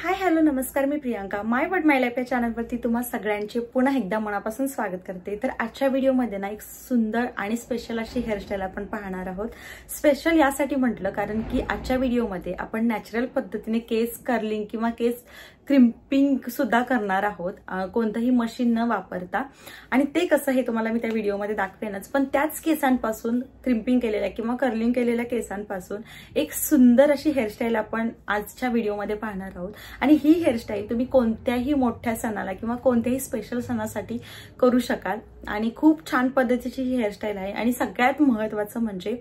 Hi hello नमस्कार, मी प्रियांका माय word माय life या चॅनलवरती तुम्हा सगळ्यांचे पुन्हा एकदा मनापासून स्वागत करते। तर आजच्या व्हिडिओमध्ये ना एक सुंदर आणि स्पेशल अशी हेअरस्टाईल आपण पाहणार आहोत। स्पेशल यासाठी म्हटलं कारण की आजच्या व्हिडिओमध्ये आपण नॅचरल पद्धतीने केस कर्लिंग किंवा केस क्रिम्पिंग सुद्धा करणार आहोत, कोणतंही मशीन न वापरता। आणि ते कसं हे तुम्हाला मी त्या व्हिडिओमध्ये दाखवेनच, पण त्याच केसांपासून क्रिम्पिंग केलेल्या किंवा कर्लिंग केलेल्या केसांपासून एक सुंदर अशी हेअरस्टाईल आपण आजच्या व्हिडिओमध्ये पाहणार आहोत। आणि ही हेअरस्टाईल तुम्ही कोणत्याही मोठ्या सणाला किंवा कोणत्याही स्पेशल सणासाठी करू शकाल आणि खूप छान पद्धतीची ही हेअरस्टाईल आहे। आणि सगळ्यात महत्त्वाचं म्हणजे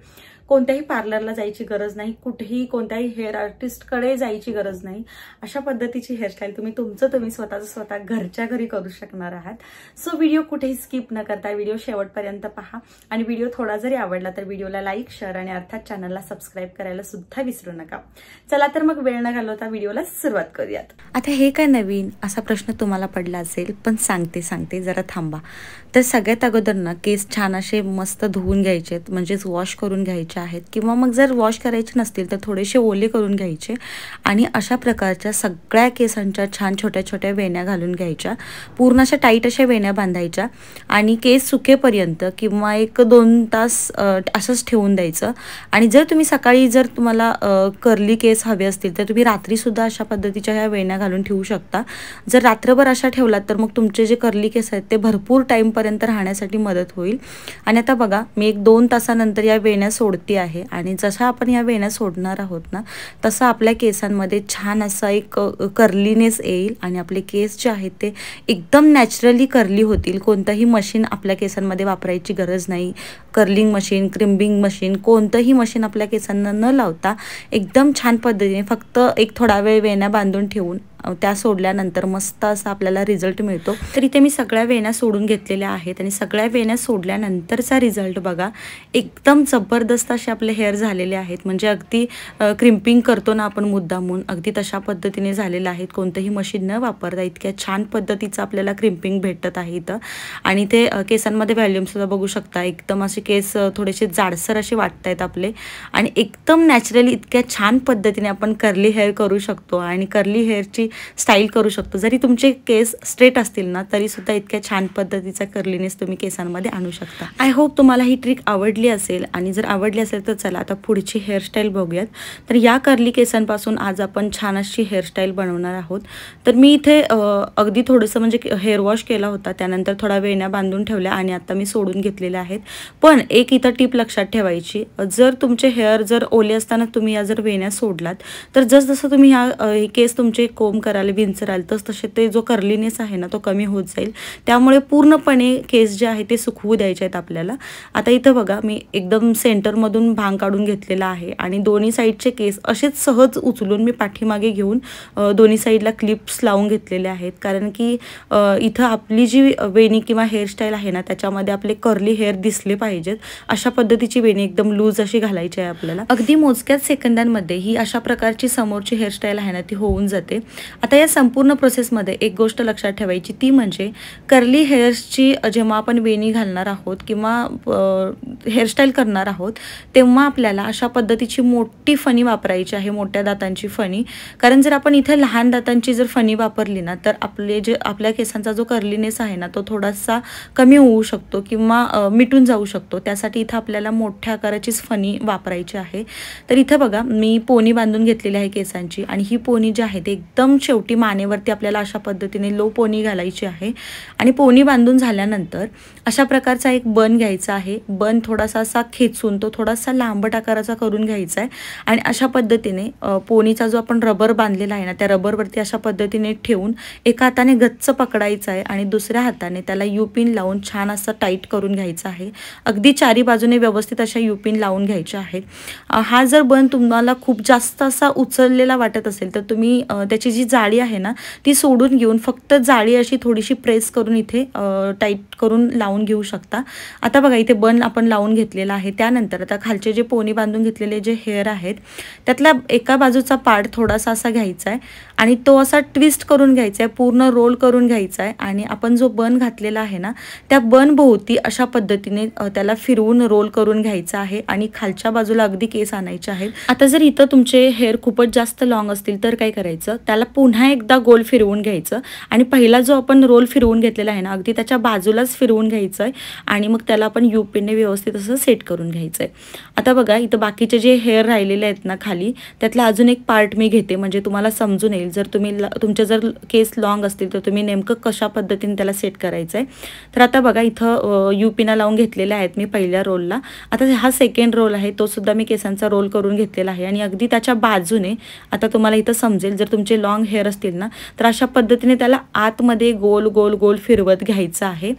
कोणत्याही पार्लरला जायची गरज नाही, कुठेही कोणत्याही हेअर आर्टिस्टकडे जायची गरज नाही। अशा पद्धतीची हेअरस्टाईल तुम्ही स्वतः घरच्या घरी करू शकणार आहात। सो व्हिडिओ कुठेही स्किप न करता व्हिडिओ शेवटपर्यंत पहा आणि व्हिडिओ थोडा जरी आवडला तर व्हिडिओला लाईक, शेअर आणि अर्थात चॅनलला सबस्क्राईब करायला सुद्धा विसरू नका। चला तर मग वेळ न घालवता व्हिडिओला सुरुवात करूयात। आता हे काय नवीन असा प्रश्न तुम्हाला पडला असेल, पण सांगते जरा थांबा। तर सगळ्यात अगोदर ना केस छान असे मस्त धुवून घ्यायचे, म्हणजेच वॉश करून घ्यायचे आहेत, किंवा मग जर वॉश करायचे नसतील तर थोडेसे ओले करून घ्यायचे आणि अशा प्रकारच्या सगळ्या केसांच्या छान छोट्या छोट्या वेण्या घालून घ्यायच्या। पूर्ण अशा टाईट अशा वेण्या बांधायच्या आणि केस सुकेपर्यंत किंवा 1-2 तास असंच ठेवून द्यायचं। आणि जर तुम्ही सकाळी जर तुम्हाला कर्ली केस हवे असतील तर तुम्ही रात्री सुद्धा अशा पद्धतीच्या ह्या वेण्या घालून ठेवू शकता। जर रात्रभर अशा ठेवलात तर मग तुमचे जे कर्ली केस आहेत ते भरपूर टाइम पर्यंत राहण्यासाठी मदत होईल। आणि आता बघा मी 1-2 तासानंतर या वेण्या सोडते आहे आणि जशा आपण या वेण्या सोडणार आहोत ना तसं आपल्या केसांमध्ये छान असा एक कर्लीनेस येईल आणि आपले केस जे आहेत ते एकदम नॅचरली कर्ली होतील। कोणतंही मशीन आपल्या केसांमध्ये वापरायची गरज नाही। कर्लिंग मशीन, क्रिम्पिंग मशीन, कोणतंही मशीन आपल्या केसांना न लावता एकदम छान पद्धतीने फक्त एक थोडा वेळ वेण्या बांधून ठेवून त्या सोडल्यानंतर मस्त असा आपल्याला रिझल्ट मिळतो। तर इथे मी सगळ्या वेण्या सोडून घेतलेल्या आहेत आणि सगळ्या वेण्या सोडल्यानंतरचा रिझल्ट बघा, एकदम जबरदस्त असे आपले हेअर झालेले आहेत। म्हणजे अगदी क्रिम्पिंग करतो ना आपण मुद्दामून, अगदी तशा पद्धतीने झालेलं आहेत। कोणतंही मशीन न वापरता इतक्या छान पद्धतीचं आपल्याला क्रिम्पिंग भेटत आहे इथं। आणि ते केसांमध्ये व्हॉल्यूम सुद्धा बघू शकता, एकदम असे केस थोडेसे जाडसर असे वाटत आहेत आपले आणि एकदम नॅचरली इतक्या छान पद्धतीने आपण कर्ली हेअर करू शकतो आणि कर्ली हेअरची स्टाईल करू शकतो। जरी तुमचे केस स्ट्रेट असतील ना तरी सुद्धा इतक्या छान पद्धतीचा कर्लीनेस तुम्ही केसांमध्ये आणू शकता। आय होप तुम्हाला ही ट्रिक आवडली असेल आणि जर आवडली असेल तर चला आता पुढची हेअरस्टाईल बघूयात। तर या कर्ली केसांपासून आज आपण छान अशी हेअरस्टाईल बनवणार आहोत। तर मी इथे अगदी थोडंसं म्हणजे हेअर वॉश केला होता, त्यानंतर थोडा वेण्या बांधून ठेवल्या आणि आता मी सोडून घेतलेल्या आहेत। पण एक इथं टिप लक्षात ठेवायची, जर तुमचे हेअर जर ओले असताना तुम्ही या जर वेण्या सोडलात तर जसं तुम्ही ह्या केस तुमचे कोंब कराल, विंचराल, तसे ते जो कर्लीनेस आहे ना तो कमी होत जाईल। त्यामुळे पूर्णपणे केस जे आहे ते सुकवू द्यायचे आहेत आपल्याला। आता इथं बघा मी एकदम सेंटरमधून भांग काढून घेतलेला आहे आणि दोन्ही साईडचे केस असेच सहज उचलून मी पाठीमागे घेऊन दोन्ही साईडला क्लिप्स लावून घेतलेले आहेत। कारण की इथं आपली जी वेणी किंवा हेअरस्टाईल आहे ना त्याच्यामध्ये आपले कर्ली हेअर दिसले पाहिजेत। अशा पद्धतीची वेणी एकदम लूज अशी घालायची आहे आपल्याला। अगदी मोजक्याच सेकंदांमध्ये ही अशा प्रकारची समोरची हेअरस्टाईल आहे ना ती होऊन जाते। आता या संपूर्ण प्रोसेसमध्ये एक गोष्ट लक्षात ठेवायची, ती म्हणजे कर्ली हेअर्सची जेव्हा आपण वेणी घालणार आहोत किंवा हेअरस्टाईल करणार आहोत तेव्हा आपल्याला अशा पद्धतीची मोठी फणी वापरायची आहे, मोठ्या दातांची फणी। कारण जर आपण इथे लहान दातांची जर फणी वापरली ना तर आपल्या केसांचा जो कर्लीनेस आहे ना तो थोडासा कमी होऊ शकतो किंवा मिटून जाऊ शकतो। त्यासाठी इथं आपल्याला मोठ्या आकाराचीच फणी वापरायची आहे। तर इथं बघा मी पोनी बांधून घेतलेली आहे केसांची आणि ही पोनी जी आहे ते एकदम शेवटी मानेवरती आपल्याला अशा पद्धतीने लो पोनी घालायची आहे। आणि पोनी बांधून झाल्यानंतर अशा प्रकारचा एक बन घ्यायचा आहे। बन थोडासा असा खेचून तो थोडासा लांबट आकाराचा करून घ्यायचा आहे आणि अशा पद्धतीने पोनीचा जो आपण रबर बांधलेला आहे ना त्या रबरवरती अशा पद्धतीने ठेवून एका हाताने गच्च पकडायचा आहे आणि दुसऱ्या हाताने त्याला युपिन लावून छान असं टाईट करून घ्यायचं आहे। अगदी चारी बाजूने व्यवस्थित अशा युपिन लावून घ्यायच्या आहेत। हा जर बन तुम्हाला खूप जास्त असा उचललेला वाटत असेल तर तुम्ही त्याची जी जाळी आहे ना ती सोडून घेऊन फक्त जाळी अशी थोडीशी प्रेस करून इथे टाईट करून लावून घेऊ शकता। आता बघा इथे बन आपण लावून घेतलेला आहे। त्यानंतर आता खालचे जे पोनी बांधून घेतलेले जे हेअर आहेत त्यातला एका बाजूचा पार्ट थोडासा असा घ्यायचा आहे आणि तो असा ट्विस्ट करून घ्यायचा आहे, पूर्ण रोल करून घ्यायचा आहे आणि आपण जो बन घातलेला आहे ना त्या बन भोवती अशा पद्धतीने त्याला फिरवून रोल करून घ्यायचा आहे आणि खालच्या बाजूला अगदी केस आणायचे आहेत। आता जर इथं तुमचे हेअर खूपच जास्त लॉंग असतील तर काय करायचं, त्याला पुन्हा एकदा गोल फिरवून घ्यायचं आणि पहिला जो आपण रोल फिरवून घेतलेला आहे ना अगदी त्याच्या बाजूलाच फिरवून घ्यायचं आहे आणि मग त्याला आपण यू पिनने व्यवस्थित असं सेट करून घ्यायचं आहे। आता बघा इथं बाकीचे जे हेअर राहिलेले आहेत ना खाली त्यातला अजून एक पार्ट मी घेते म्हणजे तुम्हाला समजून येईल। जर तुमचे जर केस लॉंग असतील तर तुम्ही नेमकं कशा पद्धतीने त्याला सेट करायचं आहे। तर आता बघा इथं यू पिना लावून घेतलेल्या आहेत मी पहिल्या रोलला। आता हा सेकंड रोल आहे तो सुद्धा मी केसांचा रोल करून घेतलेला आहे आणि अगदी त्याच्या बाजूने आता तुम्हाला इथं समजेल जर तुमचे लॉंग हेअर असतील ना तर अशा पद्धतीने त्याला आतमध्ये गोल गोल गोल फिरवत घ्यायचं आहे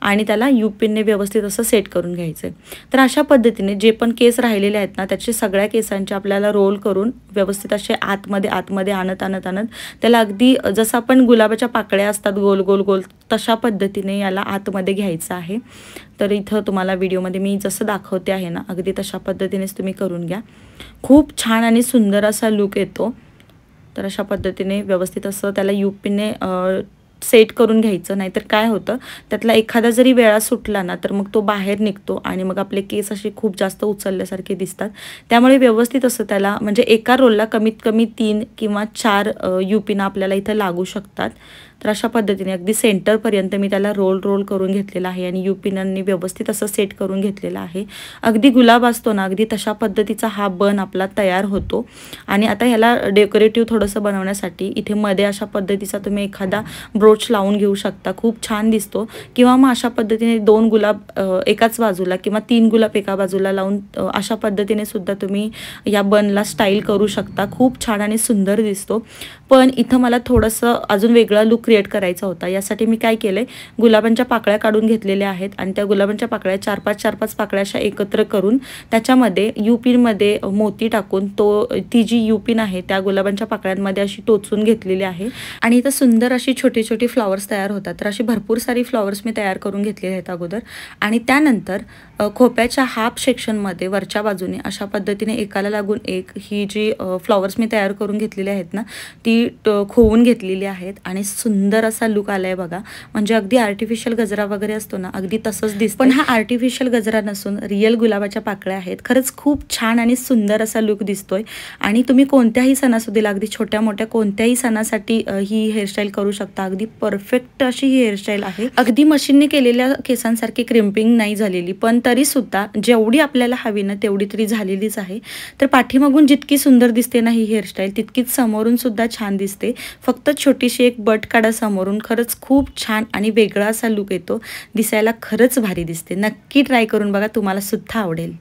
आणि त्याला यू पिनने व्यवस्थित असं सेट करून घ्यायचं आहे। तर अशा पद्धतीने जे पण केस राहिलेले आहेत ना त्याचे सगळ्या केसांचे आपल्याला रोल करून व्यवस्थित असे आतमध्ये आणत त्याला अगदी जसं आपण गुलाबाच्या पाकळ्या असतात गोल गोल गोल तशा पद्धतीने याला आतमध्ये घ्यायचं आहे। तर इथं तुम्हाला व्हिडिओमध्ये मी जसं दाखवते आहे ना अगदी तशा पद्धतीनेच तुम्ही करून घ्या। खूप छान आणि सुंदर असा लुक येतो। तर अशा पद्धतीने व्यवस्थित असं त्याला यू पिनने सेट करून घ्यायचं, नाहीतर काय होतं त्यातला एखादा जरी वेळा सुटला ना तर मग तो बाहेर निघतो आणि मग आपले केस असे खूप जास्त उचलल्यासारखे दिसतात। त्यामुळे व्यवस्थित असं त्याला म्हणजे एका रोलला कमीत कमी 3 किंवा 4 यू पिन आपल्याला इथं लागू शकतात। तर अशा पद्धतीने अगदी सेंटरपर्यंत मी त्याला रोल करून घेतलेला आहे आणि यू पिनांनी व्यवस्थित असं सेट करून घेतलेला आहे। अगदी गुलाब असतो ना अगदी तशा पद्धतीचा हा बन आपला तयार होतो। आणि आता ह्याला डेकोरेटिव्ह थोडंसं बनवण्यासाठी इथे मध्ये अशा पद्धतीचा तुम्ही एखादा ब्रोच लावून घेऊ शकता, खूप छान दिसतो। किंवा मग अशा पद्धतीने 2 गुलाब एकाच बाजूला किंवा 3 गुलाब एका बाजूला लावून अशा पद्धतीने सुद्धा तुम्ही या बनला स्टाईल करू शकता, खूप छान आणि सुंदर दिसतो। पण इथं मला थोडंसं अजून वेगळा लुक क्रिएट करायचा होता। यासाठी मी काय केलंय गुलाबांच्या पाकळ्या काढून घेतलेल्या आहेत आणि त्या गुलाबांच्या पाकळ्या 4-5 पाकळ्या अशा एकत्र करून त्याच्यामध्ये यू पिन मध्ये मोती टाकून ती जी यू पिन आहे त्या गुलाबांच्या पाकळ्यांमध्ये अशी टोचून घेतलेली आहे आणि इथं सुंदर अशी छोटी छोटी फ्लॉवर्स तयार होतात। तर अशी भरपूर सारी फ्लॉवर्स मी तयार करून घेतलेले आहेत अगोदर आणि त्यानंतर खोप्याच्या हाफ सेक्शनमध्ये वरच्या बाजूने अशा पद्धतीने एकाला लागून एक ही जी फ्लॉवर्स मी तयार करून घेतलेली आहेत ना ती खोवून घेतलेली आहेत आणि सुंदर असा लुक आलाय बघा। म्हणजे अगदी आर्टिफिशियल गजरा वगैरे असतो ना अगदी तसंच दिसतं। पण हा आर्टिफिशियल गजरा नसून रिअल गुलाबाच्या पाकळ्या आहेत। खरंच खूप छान आणि सुंदर असा लुक दिसतोय आणि तुम्ही कोणत्याही सणासुदीला अगदी छोट्या मोठ्या कोणत्याही सणासाठी ही हेअरस्टाईल करू शकता। अगदी परफेक्ट अशी ही हेअरस्टाईल आहे। अगदी मशीनने केलेल्या केसांसारखी क्रिम्पिंग नाही झालेली, पण तरी सुद्धा जेवढी आपल्याला हवी ना तेवढी तरी झालेलीच आहे। तर पाठीमागून जितकी सुंदर दिसते ना ही हेअरस्टाईल तितकीच समोरून सुद्धा छान दिसते। फक्त छोटीशी एक बट काढा समोरून, खरंच खूप छान आणि वेगळा असा लुक येतो, दिसायला खरंच भारी दिसते। नक्की ट्राय करून बघा, तुम्हाला सुद्धा आवडेल।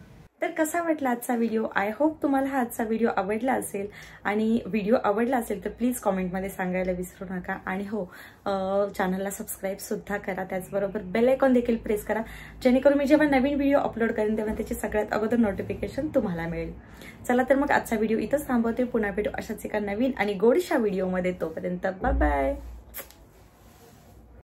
तर कसा वाटला आजचा व्हिडिओ? आय होप तुम्हाला हा आजचा व्हिडिओ आवडला असेल आणि व्हिडिओ आवडला असेल तर प्लीज कमेंटमध्ये सांगायला विसरू नका आणि हो चॅनलला सबस्क्राईब सुद्धा करा, त्याचबरोबर बेल आयकॉन देखील प्रेस करा जेणेकरून मी जेव्हा नवीन व्हिडिओ अपलोड करेन तेव्हा त्याची सगळ्यात अगोदर नोटिफिकेशन तुम्हाला मिळेल। चला तर मग आजचा व्हिडिओ इथंच थांबवते, पुन्हा भेटू अशाच एका नवीन आणि गोडशा व्हिडिओमध्ये। तोपर्यंत बाय बाय।